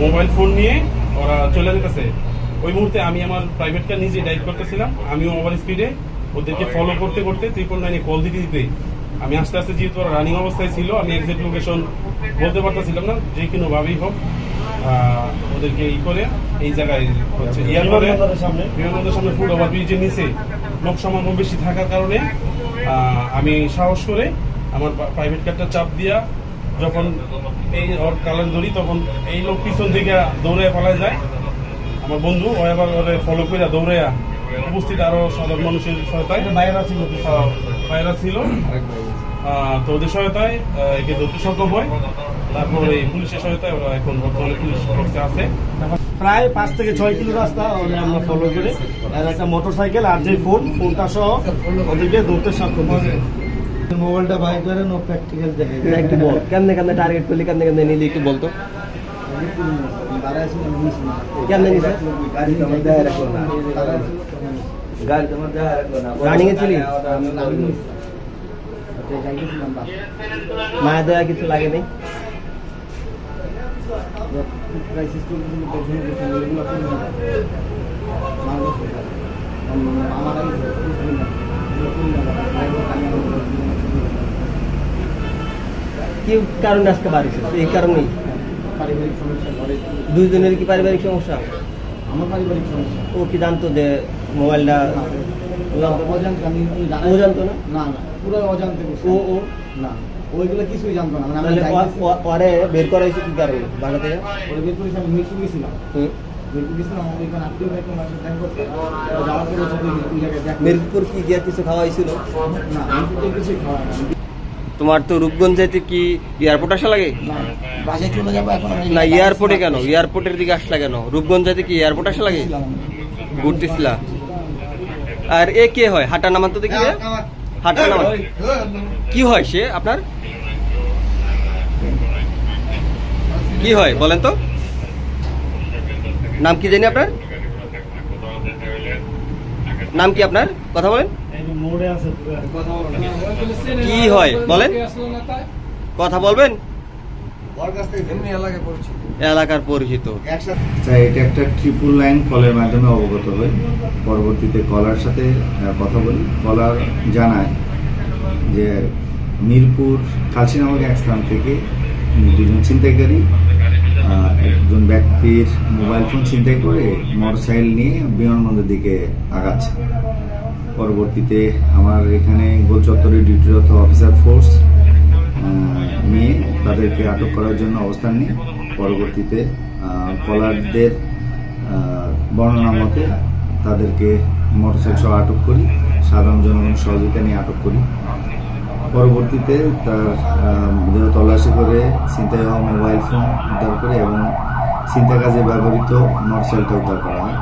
Mobile phone নিয়ে ওরা চলে যেতেছে। ওই মুহূর্তে আমি আমার প্রাইভেট কার নিজে ড্রাইভ করতেছিলাম, আমিও ওভার স্পিডে ওদেরকে ফলো করতে করতে 999 কল দিতে দিতে আমি আস্তে আস্তে, যেহেতু ওরা রানিং অবস্থায় ছিল, আমি এক্সাক্ট লোকেশন বলতে পারতেছিলাম না, যে কোনো ভাবেই হোক ওদেরকে করে এই জায়গায় হচ্ছে বিমানবন্দরের সামনে ফুট ওভার ব্রিজের নিচে লোক সমাগম বেশি থাকার কারণে আমি সাহস করে আমার প্রাইভেট কারটা চাপ দিয়া যখন এই ওর কালার ধরি, তখন এই লোক পিছন দিকে দৌড়ে পালায় যায়। আমার বন্ধু ও এবার ওরে ফলো করে দৌড়ে উপস্থিত আরো সাধারণ মানুষের সহায়তায় বাইরা ছিল, তো ওদের সহায়তায় একে ধরতে সক্ষম হয়। তারপরে পুলিশের সহায়তায় ওরা এখন বর্তমানে পুলিশ ফোর্সে আছে। প্রায় 5 থেকে 6 কিলো রাস্তা আমরা ফলো করে একটা মোটরসাইকেল আর যে ফোনটা সহ ওদেরকে ধরতে সক্ষম হয়েছে। মোবাইলটা বাইক করে নো প্র্যাকটিক্যাল দেখে একটু বল, কেমনে কেমনে টার্গেট করলি, কেমনে কেমনে নিলি একটু বলতো। কেমনে নিছে? রানিং এ ছিলি? মায়া দয়া কিছু লাগে নাই? কি কারণে আজকে বাড়ি ছিল? এই কারণেই পারিবারিক সমস্যা। দুইজনের কি পারিবারিক সমস্যা? আমার পারিবারিক সমস্যা। ও কি জানতো যে মোবাইলটা? ও জানতো না? না না, পুরো অজান্তে। ও না, ওইগুলো কিছুই জানতো না। পরে বের করা হয়েছে কি কারণে বাসা থেকে? ওরা বের করেছে, আমি মিরপুর গেছিলাম। মিরপুর গেছিলাম, আমাদের এখানে আত্মীয় একটা মানুষের দেখা করতে যাওয়ার পরে মিরপুর কি গিয়ে কিছু খাওয়া হয়েছিল? না, মিরপুর কিছুই খাওয়া না। তোমার তো রূপগঞ্জ যাইতে কি এয়ারপোর্ট আসা লাগে? বাসায় চলে যাবো এখন। না, এয়ারপোর্টে কেন? এয়ারপোর্টের দিকে আসলা কেন? রূপগঞ্জ যাইতে কি এয়ারপোর্ট আসা লাগে? ঘুরতেছিলা? আর এ কে হয়? হাঁটা নামান তো দেখি, হাঁটা নামান কি হয়? সে আপনার কি হয় বলেন তো? নাম কি জানি আপনার? নাম কি আপনার? কথা বলেন। কি হয় বলেন, কথা বলবেন। এলাকার পরিচিত। এটা একটা ট্রিপল লাইন কলের মাধ্যমে অবগত হই। পরবর্তীতে কলার সাথে কথা বলি। কলার জানায় যে মিরপুর খালসি নামক এক স্থান থেকে দুজন ছিনতাইকারী একজন ব্যক্তির মোবাইল ফোন ছিনতাই করে মোটরসাইকেল নিয়ে বিমানবন্দরের দিকে আগাচ্ছে। পরবর্তীতে আমার এখানে গোল চত্বরের ডিউটিরত অফিসার ফোর্স নিয়ে তাদেরকে আটক করার জন্য অবস্থান নিই। পরবর্তীতে কলারদের বর্ণনা মতে তাদেরকে মোটরসাইকেল সহ আটক করি, সাধারণ জনগণের সহযোগিতা নিয়ে আটক করি। পরবর্তীতে তার দেহ তল্লাশি করে ছিনতাই হওয়া মোবাইল ফোন উদ্ধার করে এবং ছিনতাই কাজে ব্যবহৃত মোটরসাইকেলটা উদ্ধার করা হয়।